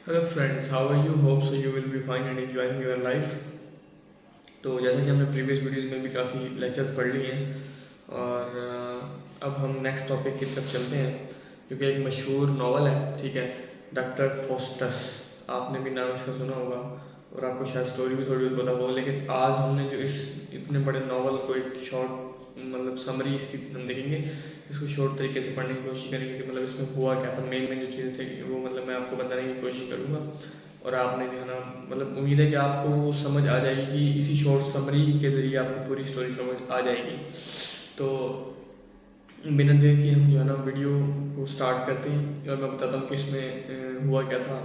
Hello friends, how are you? Hope so you will be fine and enjoying your life. तो जैसा कि हमने previous videos में भी काफ़ी लेक्चर्स पढ़ लिए हैं और अब हम नेक्स्ट टॉपिक की तरफ चलते हैं जो कि एक मशहूर नावल है। ठीक है, डॉक्टर फॉस्टस। आपने भी नाम इसका सुना होगा और आपको शायद स्टोरी भी थोड़ी बहुत पता हो, लेकिन आज हमने जो इस इतने बड़े नावल को एक शॉर्ट समरी इसकी हम देखेंगे। इसको शॉर्ट तरीके से पढ़ने की कोशिश करेंगे कि इसमें हुआ क्या था, मेन मेन जो चीज़ें थी वो मैं आपको बताने की कोशिश करूँगा। और आपने भी है ना, उम्मीद है कि आपको समझ आ जाएगी कि इसी शॉर्ट समरी के ज़रिए आपको पूरी स्टोरी समझ आ जाएगी। तो बिना देर के हम जो है ना वीडियो को स्टार्ट करते हैं और मैं बताता हूँ कि इसमें हुआ क्या था,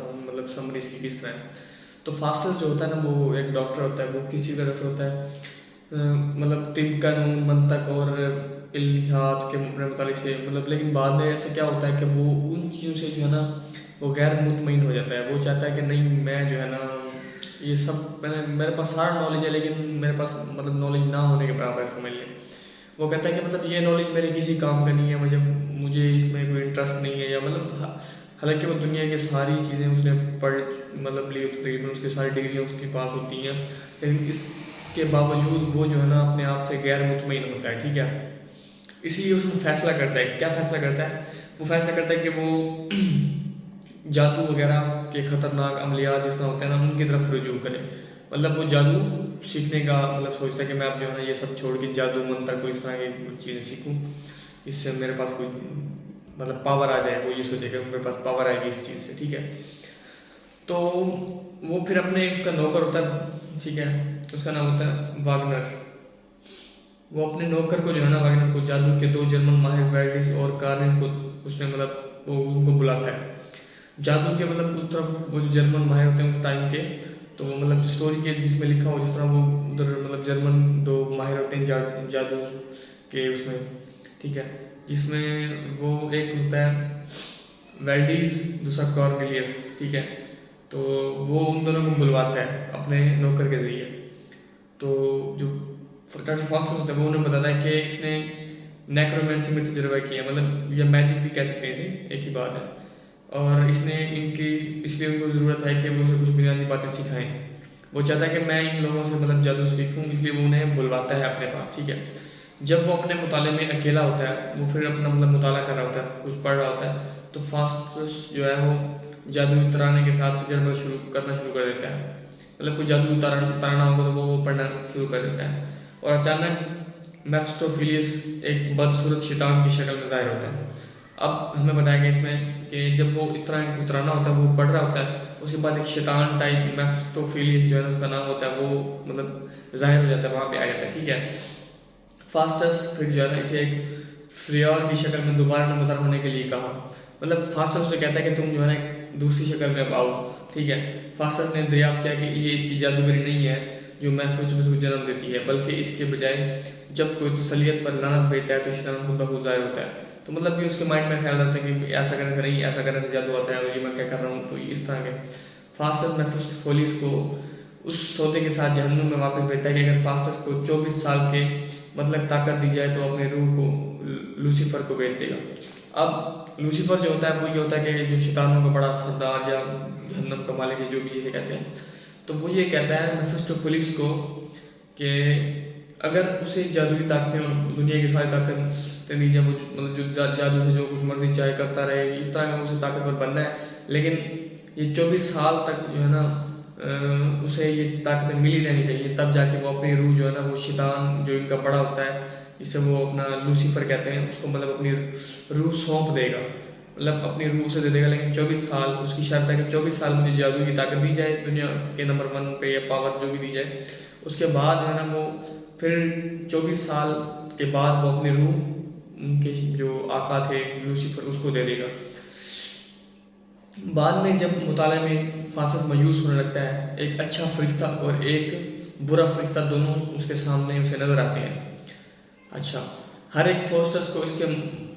समरी इसकी किस तरह है। तो फास्टस जो होता है ना, वो एक डॉक्टर होता है। वो किसी का डॉक्टर होता है तिब कानून मंतक और इल्हाद के मुताबिक से लेकिन बाद में ऐसे क्या होता है कि वो उन चीज़ों से जो है ना वो गैर मुतमईन हो जाता है। वो चाहता है कि नहीं, मैं जो है ना ये सब मेरे पास सारा नॉलेज है, लेकिन मेरे पास नॉलेज ना होने के बराबर है, समझ लें। वो कहता है कि ये नॉलेज मेरे किसी काम का नहीं है, मुझे इसमें कोई इंटरेस्ट नहीं है, या हालांकि वो दुनिया की सारी चीज़ें उसने पढ़ ली होती, तकरीबन उसकी सारी डिग्रियाँ उसके पास होती हैं, लेकिन इसके बावजूद वो जो है ना अपने आप से गैर मुतमईन होता है। ठीक है, इसलिए उसको फैसला करता है। क्या फैसला करता है? वो फैसला करता है कि वो जादू वगैरह के ख़तरनाक अमलियात जिस तरह होते हैं ना, उनकी तरफ रुजू करे। वो जादू सीखने का सोचता है कि मैं अब जो है ना ये सब छोड़ के जादू मंत्र को इस तरह की चीज़ें सीखूं, इससे मेरे पास कोई पावर आ जाए। वो ये सोचेगा मेरे पास पावर आएगी इस चीज़ से। ठीक है, तो वो फिर अपने उसका नौकर होता है, ठीक है, उसका नाम होता है वागनर। वो अपने नौकर को जो है ना, वागनर को, जादू के दो जर्मन माहिर वेल्डिस और कार्निस को उसने वो उनको बुलाता है। जादू के उस तरफ वो जो जर्मन माहिर होते हैं उस टाइम के, तो वो स्टोरी के जिसमें लिखा हो, जिस तरह वो उधर जर्मन दो माहिर होते हैं जादू के उसमें। ठीक है, जिसमें वो एक होता है वेल्डीज, दूसरा कॉर्नेलियस। ठीक है, तो वो उन दोनों को बुलवाता है अपने नौकर के ज़रिए। तो जो डॉक्टर फॉस्टस होता है वो उन्हें बताता है कि इसने नेक्रोमेंसी में तजुर्बा किया, या मैजिक भी कह सकते हैं इसे, एक ही बात है। और इसने इनकी इसलिए उनको ज़रूरत है कि वो उसे कुछ बुनियादी बातें सिखाएं। वो चाहता है कि मैं इन लोगों से जादू सीखूं, इसलिए वो उन्हें बुलवाता है अपने पास। ठीक है, जब वो अपने मुताले में अकेला होता है, वो फिर अपना मुताला कर रहा होता है, कुछ पढ़ रहा होता है, तो फास्टस जो है वो जादू उतराने के साथ तजर्बा करना शुरू कर देता है। कोई जादू उतारना होगा तो वो पढ़ना शुरू कर देता है। और अचानक मेफिस्टोफिलियस एक बदसूरत शैतान की शक्ल में ज़ाहिर होता है। अब हमें बताया गया इसमें कि जब वो इस तरह उतराना होता है, वो पढ़ रहा होता है, उसके बाद एक शैतान टाइप मेफिस्टोफिलियस जो है ना, उसका नाम होता है, वो ज़ाहिर हो जाता है, वहाँ पे आ जाता है। ठीक है, फास्टस फिर जो है ना इसे एक फ्रियर की शक्ल में दोबारा नमूदार होने के लिए कहा। फास्टस उसे कहता है कि तुम जो है ना दूसरी शक्ल में अब आओ। ठीक है, फास्टस ने दरियाफ्त किया कि ये इसकी जादूगरी नहीं है जो मेफिस्टोफेलिस को जन्म देती है, बल्कि इसके बजाय जब कोई तसलियत पर लानत भेजता है तो शैतान खुद ब खुद ज़ाहिर होता है। तो ये उसके माइंड में ख्याल आता है कि ऐसा करने से नहीं, ऐसा करने से जादू आता है, और ये मैं क्या कर रहा हूँ। तो इस तरह के फास्टस मेफिस्टोफेलिस को उस सौदे के साथ जहन्नुम में वापस भेजता है कि अगर फास्टस को 24 साल के ताकत दी जाए तो अपने रूह को लूसीफर को भेज देगा। अब लूसीफर जो होता है वो ये होता है कि जो शैतानों का बड़ा सरदार या जहन्नम का मालिक है, जो भी जिसे कहते हैं, तो वो ये कहता है मेफिस्टोफेलिस को कि अगर उसे जादुई ताकतें और दुनिया की सारी ताकतें दी जाए, वो जो जादू से जो कुछ मर्जी चाहे करता रहे, इस तरह का उसे ताकतवर बनना है, लेकिन ये 24 साल तक जो है ना उसे ये ताकतें मिली रहनी चाहिए, तब जाके वो अपनी रूह जो है ना, वो शैतान जो इनका बड़ा होता है, जिसे वो अपना लूसीफर कहते हैं, उसको अपनी रूह सौंप देगा, अपनी रूह से दे देगा। लेकिन 24 साल उसकी शर्त है कि 24 साल मुझे जादू की ताकत दी जाए, दुनिया के नंबर 1 पे, या पावर जो भी दी जाए। उसके बाद जो है ना वो फिर 24 साल के बाद वो अपनी रूह उनके जो आका थे लूसीफर उसको दे देगा। बाद में जब मुताले में फासस मायूस होने लगता है, एक अच्छा फरिश्ता और एक बुरा फरिश्ता दोनों उसके सामने उसे नज़र आते हैं। अच्छा, हर एक फोस्टर्स को इसके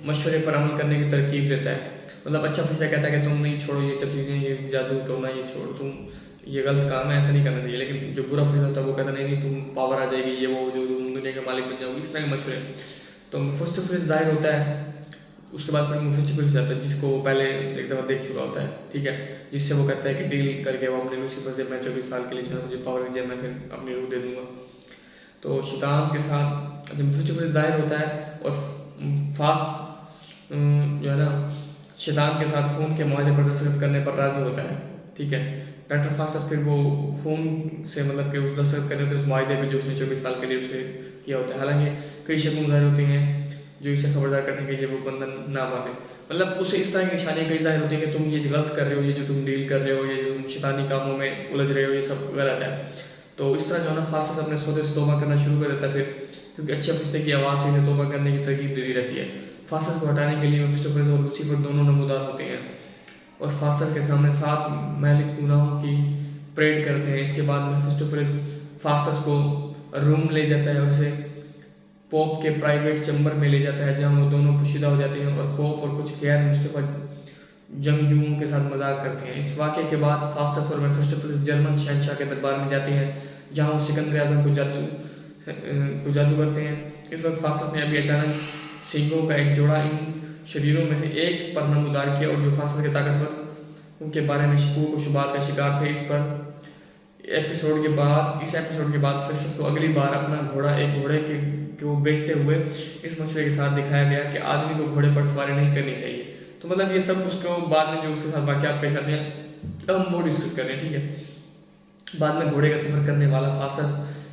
मशवरे पर अमल करने की तरकीब देता है। अच्छा फरिश्ता कहता है कि तुम नहीं छोड़ो ये सब चीज़ें, ये जादू टोना ये छोड़ो, तुम ये गलत काम है, ऐसा नहीं करना चाहिए। लेकिन जो बुरा फरिश्ता होता है वो कहता नहीं नहीं, तुम पावर आ जाएगी, ये वो जो तुम दुनिया के मालिक बन जाओगे, इस तरह के मशवरे। तो फर्स्ट ऑफ जाहिर होता है उसके बाद फिर मेफिस्टोफेलिस जाता है, जिसको वो पहले एक दफ़ा देख चुका होता है, ठीक है। जिससे वो कहता है कि डील करके वो अपने लूसीफर से, मैं 24 साल के लिए जो है मुझे पावर दीजिए, मैं फिर अपनी रूह दे दूंगा। तो शैतान के साथ जब मेफिस्टोफेलिस ज़ाहिर होता है और फास्ट जो है ना शैतान के साथ खून के माहदे पर दस्तखत करने पर राज़ी होता है, ठीक है। डॉक्टर फास्टर फिर वो खून से मतलब कि उस दस्तखत करने होते उस माहदे पे जो उसने 24 साल के लिए उसे किया होता है। हालांकि कई शगुन ज़ाहिर होती हैं जो इसे खबरदार करते हैं कि ये वो बंधन ना माने, मतलब उसे इस तरह की निशानियाँ कई ज़ाहिर होती हैं कि तुम ये गलत कर रहे हो, ये जो तुम डील कर रहे हो, ये जो तुम शैतानी कामों में उलझ रहे हो, ये सब गलत है। तो इस तरह जो है ना फास्टस अपने सौदे से तौबा करना शुरू कर देता है फिर, क्योंकि अच्छे फरिश्ते की आवाज़ से इन्हें तौबा करने की तरकीब देती रहती है। फास्टस को हटाने के लिए मेफिस्टोफेलिस और लूसीफर दोनों नमूदार होते हैं और फास्टस के सामने 7 महलिक गुनाहों की परेड करते हैं। इसके बाद मेफिस्टोफेलिस फास्टस को रूम ले जाता है और उसे पोप के प्राइवेट चैम्बर में ले जाता है, जहां वो दोनों पोशीदा हो जाते हैं और पोप और कुछ गैर मुस्तफा जंगजुओं के साथ मजाक करते हैं। इस वाक़े के बाद फास्टस और मेफिस्टोफेलिस जर्मन शहंशाह के दरबार में जाते हैं, जहां वो सिकंदर आज़म को जादू करते हैं। इस वक्त फास्टस ने अभी अचानक सिंगों का एक जोड़ा इन शरीरों में से एक पर नमूदार किया और जो फास्टस के ताकतवर उनके बारे में शकूक व शुबात का शिकार थे। इस एपिसोड के बाद फेस्टस को अगली बार अपना घोड़ा एक घोड़े के को बेचते हुए इस मसले के साथ दिखाया गया कि आदमी को घोड़े पर सवारी नहीं करनी चाहिए। तो मतलब ये सब उसको बाद में जो उसके साथ वाक़यात पेश आते हैं हम वो डिस्कस कर रहे हैं, ठीक है। बाद में घोड़े का सफ़र करने वाला फास्टस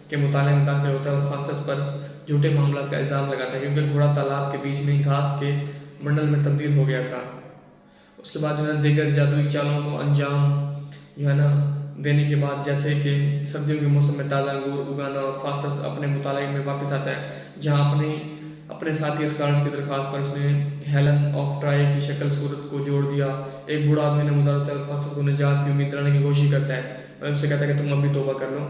के मुताले में दाखिल होता है और फास्टस पर झूठे मामला का इल्ज़ाम लगाता है, क्योंकि घोड़ा तालाब के बीच में घास के मंडल में तब्दील हो गया था। उसके बाद जो है ना दीगर जादुई चालों को अंजाम जो है ना देने के बाद, जैसे कि सर्दियों के मौसम में ताज़ा अंगूर उगाना, और फास्टस अपने मुताले में वापस आता है, जहाँ अपने साथी स्कार्स की दरख्वास्त पर उसने हेलन ऑफ ट्राई की शक्ल सूरत को जोड़ दिया। एक बूढ़ा आदमी नमूदार होता है और फास्टस को निजात की उम्मीद दिलाने की कोशिश करता है, मतलब उससे कहता है कि तुम अभी तौबा कर लो।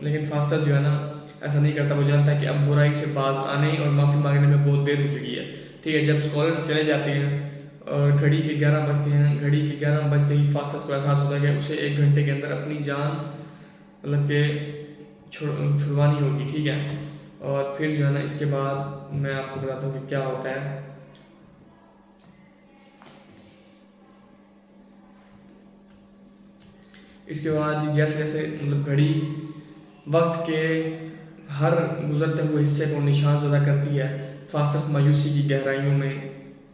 लेकिन फास्टस जो है ना ऐसा नहीं करता, वो जानता है कि अब बुराई से बाज आने और माफ़ी मांगने में बहुत देर हो चुकी है, ठीक है। जब स्कॉलर्स चले जाते हैं और घड़ी के 11 बजते हैं, घड़ी के 11 बजते ही फास्टस को एहसास होता है कि उसे 1 घंटे के अंदर अपनी जान मतलब कि छुड़वानी होगी, ठीक है। और फिर जो है ना इसके बाद मैं आपको बताता हूँ कि क्या होता है। इसके बाद जैसे जैसे मतलब घड़ी वक्त के हर गुजरते हुए हिस्से को निशान ज़दा करती है, फास्टस मायूसी की गहराइयों में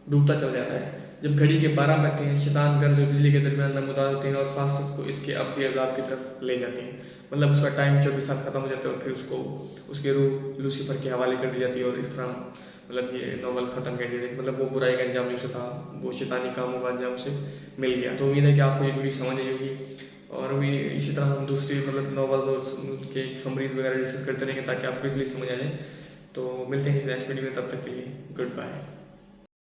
डूबता चल जाता है। जब घड़ी के 12 बजते हैं, शैतान गर्ज और बिजली के दरमियान नमूदार होते हैं और फास्टस को इसके अब्दी अजाब की तरफ ले जाते हैं। मतलब उसका टाइम 24 साल ख़त्म हो जाता है और फिर उसको उसके रूह लूसीफर के हवाले कर दी जाती है और इस तरह मतलब ये नॉवल ख़त्म कर दिया जाता है। मतलब वो बुराई का अंजाम जो उसे था, वो शैतानी कामों का अंजाम उसे मिल गया। तो उम्मीद है कि आपको ये वीडियो समझ आई होगी, और भी इसी तरह हम दूसरी मतलब नॉवल्स और के समरीज वगैरह डिस्कस करते रहेंगे ताकि आपको इजली समझ आ जाए। तो मिलते हैं किसी नेक्स्ट वीडियो में, तब तक के लिए गुड बाय।